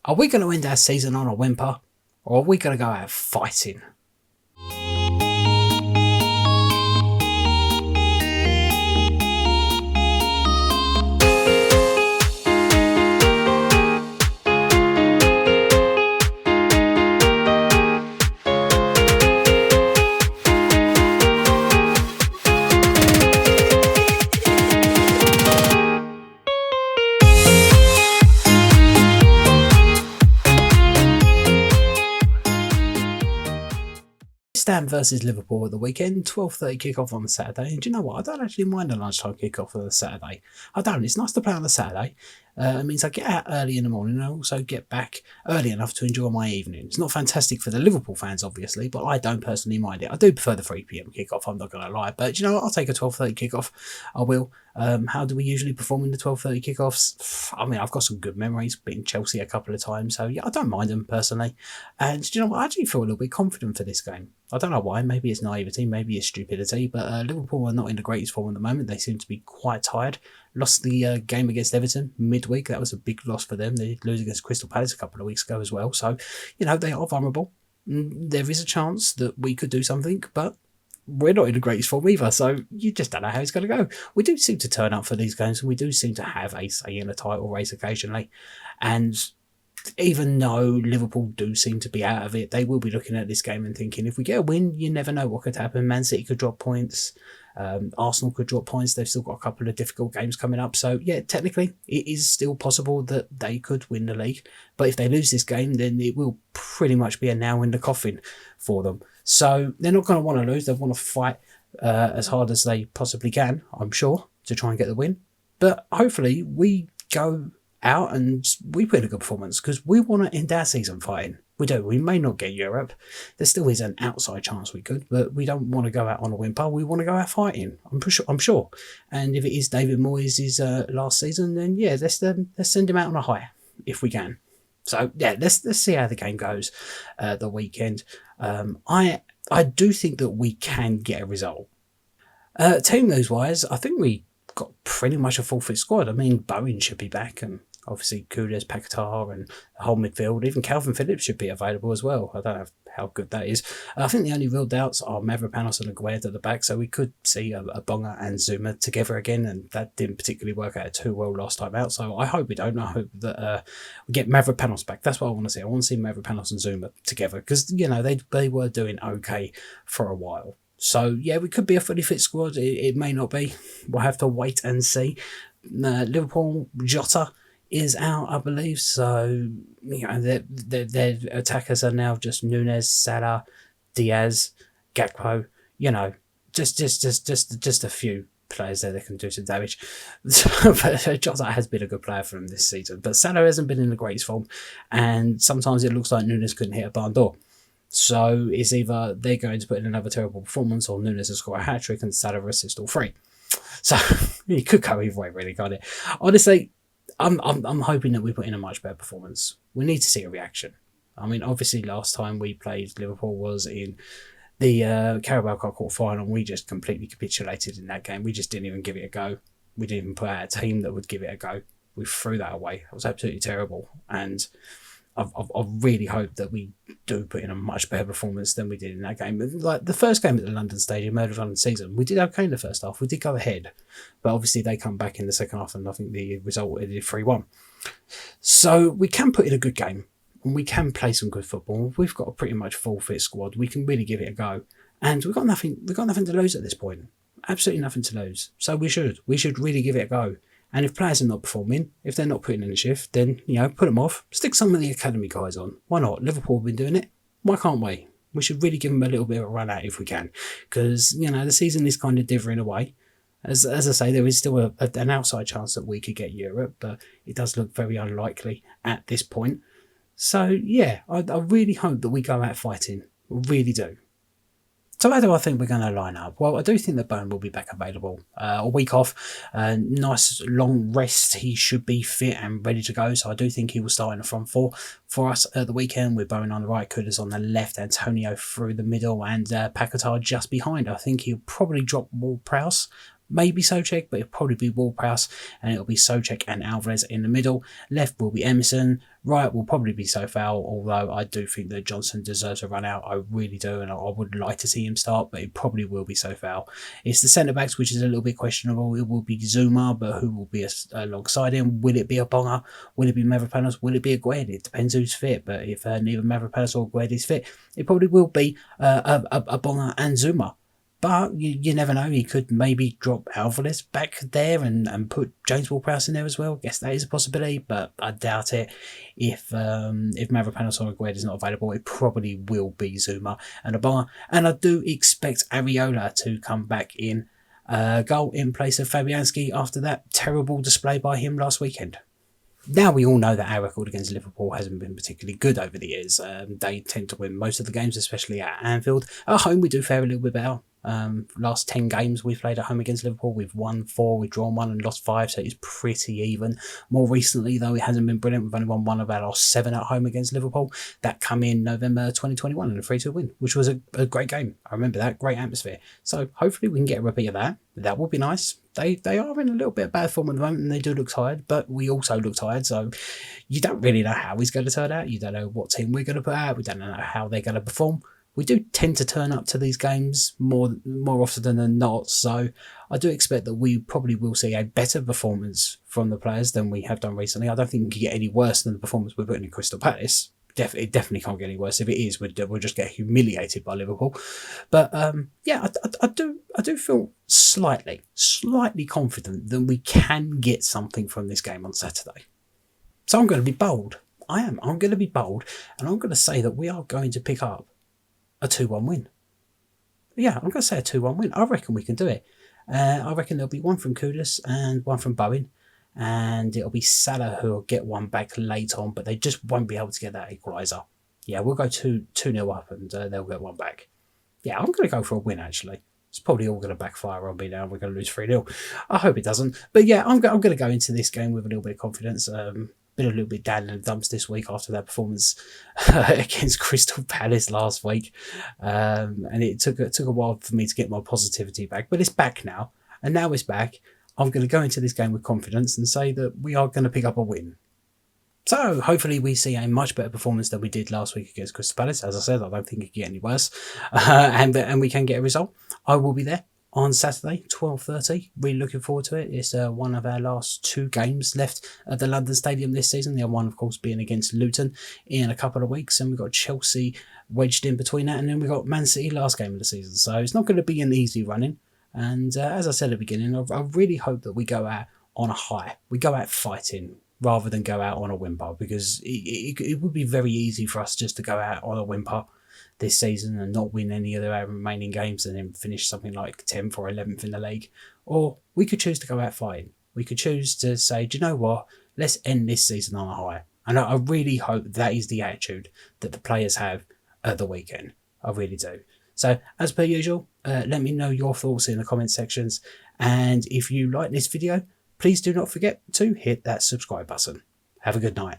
Are we going to end our season on a whimper, or are we going to go out fighting? Ham versus Liverpool at the weekend, 12:30 kickoff on the Saturday. And do you know what? I don't actually mind a lunchtime kickoff on the Saturday. I don't. It's nice to play on the Saturday. It means I get out early in the morning and I also get back early enough to enjoy my evening. It's not fantastic for the Liverpool fans, obviously, but I don't personally mind it. I do prefer the 3 p.m. kickoff, I'm not going to lie. But you know what? I'll take a 12:30 kickoff. I will. How do we usually perform in the 12:30 kickoffs? I mean, I've got some good memories, beating Chelsea a couple of times. So yeah, I don't mind them personally. And you know what? I actually feel a little bit confident for this game. I don't know why. Maybe it's naivety, maybe it's stupidity, but Liverpool are not in the greatest form at the moment. They seem to be quite tired. Lost the game against Everton midweek. That was a big loss for them. They lose against Crystal Palace a couple of weeks ago as well. So, you know, they are vulnerable. There is a chance that we could do something, but we're not in the greatest form either. So you just don't know how it's going to go. We do seem to turn up for these games, and we do seem to have a say in a title race occasionally. And even though Liverpool do seem to be out of it, they will be looking at this game and thinking, if we get a win, you never know what could happen. Man City could drop points. Arsenal could drop points. They've still got a couple of difficult games coming up. So, yeah, technically, it is still possible that they could win the league. But if they lose this game, then it will pretty much be a nail in the coffin for them. So, they're not going to want to lose. They want to fight as hard as they possibly can, I'm sure, to try and get the win. But hopefully, we go out and we put in a good performance because we want to end our season fighting. We do. We may not get Europe. There still is an outside chance we could, but we don't want to go out on a whimper. We want to go out fighting. I'm sure. And if it is David Moyes' last season, then yeah, let's send him out on a high if we can. So yeah, let's see how the game goes the weekend. I do think that we can get a result. Team news wise, I think we got pretty much a full fit squad. I mean, Bowen should be back, and obviously Kudus, Paquetá, and the whole midfield. Even Calvin Phillips should be available as well. I don't know how good that is. I think the only real doubts are Mavropanos and Aguerd at the back, so we could see a Bonga and Zuma together again, and that didn't particularly work out too well last time out, so I hope we don't. I hope that we get Mavropanos back. That's what I want to see. I want to see Mavropanos and Zuma together, because, you know, they were doing okay for a while. So, yeah, we could be a fully fit squad. It may not be. We'll have to wait and see. Liverpool, Jota is out, I believe. So, you know, their attackers are now just Nunes, Salah, Diaz, Gakpo. You know, just a few players there that can do some damage. But Jota has been a good player for them this season. But Salah hasn't been in the greatest form. And sometimes it looks like Nunes couldn't hit a barn door. So it's either they're going to put in another terrible performance, or Nunes has scored a hat-trick and Salah assist all three. So it could go either way, really, can't it? Honestly, I'm hoping that we put in a much better performance. We need to see a reaction. I mean, obviously, last time we played Liverpool was in the Carabao Cup quarter-final, and we just completely capitulated in that game. We just didn't even give it a go. We didn't even put out a team that would give it a go. We threw that away. It was absolutely terrible. And I really hope that we do put in a much better performance than we did in that game. Like the first game at the London Stadium, early on in the season, we did okay in the first half. We did go ahead, but obviously they come back in the second half, and I think the result is 3-1. So we can put in a good game, and we can play some good football. We've got a pretty much full fit squad. We can really give it a go, and we've got nothing to lose at this point. Absolutely nothing to lose. So we should really give it a go. And if players are not performing, if they're not putting in a shift, then, you know, put them off. Stick some of the academy guys on. Why not? Liverpool have been doing it. Why can't we? We should really give them a little bit of a run out if we can. Because, you know, the season is kind of dithering away. As I say, there is still an outside chance that we could get Europe, but it does look very unlikely at this point. So, yeah, I really hope that we go out fighting. I really do. So how do I think we're going to line up? Well, I do think that Bowen will be back available. A week off, nice long rest. He should be fit and ready to go. So I do think he will start in the front four for us at the weekend, with Bowen on the right, Kudus on the left, Antonio through the middle, and Paquetá just behind. I think he'll probably drop Ward-Prowse. maybe Souček, but it'll probably be Ward-Prowse, and it'll be Souček and Alvarez in the middle. Left will be Emerson. Right will probably be Sofal, although I do think that Johnson deserves a run out. I really do, and I would like to see him start, but it probably will be Sofal. It's the centre-backs, which is a little bit questionable. It will be Zuma, but who will be alongside him? Will it be a Bonga? Will it be Mavropanos? Will it be a Gued? It depends who's fit, but if neither Mavropanos or Gued is fit, it probably will be a Bonga and Zuma. But you never know. He could maybe drop Alvarez back there and put James Ward-Prowse in there as well. Guess that is a possibility, but I doubt it. If Mavropanos or Gued is not available, it probably will be Zuma and Obama. And I do expect Areola to come back in goal in place of Fabianski after that terrible display by him last weekend. Now we all know that our record against Liverpool hasn't been particularly good over the years. They tend to win most of the games, especially at Anfield. At home, we do fare a little bit better. Last 10 games we've played at home against Liverpool, we've won 4, we've drawn 1 and lost 5, so it's pretty even. More recently, though, it hasn't been brilliant. We've only won 1 of our last 7 at home against Liverpool. That come in November 2021 in a 3-2 win, which was a great game. I remember that, great atmosphere. So hopefully we can get a repeat of that. That would be nice. They are in a little bit of bad form at the moment, and they do look tired, but we also look tired, so you don't really know how he's going to turn out. You don't know what team we're going to put out. We don't know how they're going to perform. We do tend to turn up to these games more often than not, so I do expect that we probably will see a better performance from the players than we have done recently. I don't think it can get any worse than the performance we're putting in Crystal Palace. It definitely can't get any worse. If it is, we'll just get humiliated by Liverpool. But yeah, I do feel slightly confident that we can get something from this game on Saturday. So I'm going to be bold. I'm going to be bold, and I'm going to say that we are going to pick up a 2-1 win. Yeah, I'm going to say a 2-1 win. I reckon we can do it. I reckon there'll be 1 from Kudus and 1 from Bowen. And it'll be Salah who will get 1 back late on, but they just won't be able to get that equaliser. Yeah, we'll go 2-0 up and they'll get 1 back. Yeah, I'm going to go for a win, actually. It's probably all going to backfire on me now. We're going to lose 3-0. I hope it doesn't. But yeah, I'm going to go into this game with a little bit of confidence. Been a little bit down in the dumps this week after that performance against Crystal Palace last week, and it took a while for me to get my positivity back, but it's back now, and now it's back. I'm going to go into this game with confidence and say that we are going to pick up a win. So hopefully we see a much better performance than we did last week against Crystal Palace. As I said, I don't think it can get any worse, and we can get a result. I will be there on Saturday, 12:30. Really looking forward to it. It's one of our last 2 games left at the London Stadium this season. The other one, of course, being against Luton in a couple of weeks. And we've got Chelsea wedged in between that. And then we've got Man City last game of the season. So it's not going to be an easy running. And as I said at the beginning, I really hope that we go out on a high. We go out fighting rather than go out on a whimper. Because it would be very easy for us just to go out on a whimper this season and not win any of our remaining games and then finish something like 10th or 11th in the league. Or we could choose to go out fighting. We could choose to say, do you know what? Let's end this season on a high. And I really hope that is the attitude that the players have at the weekend. I really do. So as per usual, let me know your thoughts in the comment sections. And if you like this video, please do not forget to hit that subscribe button. Have a good night.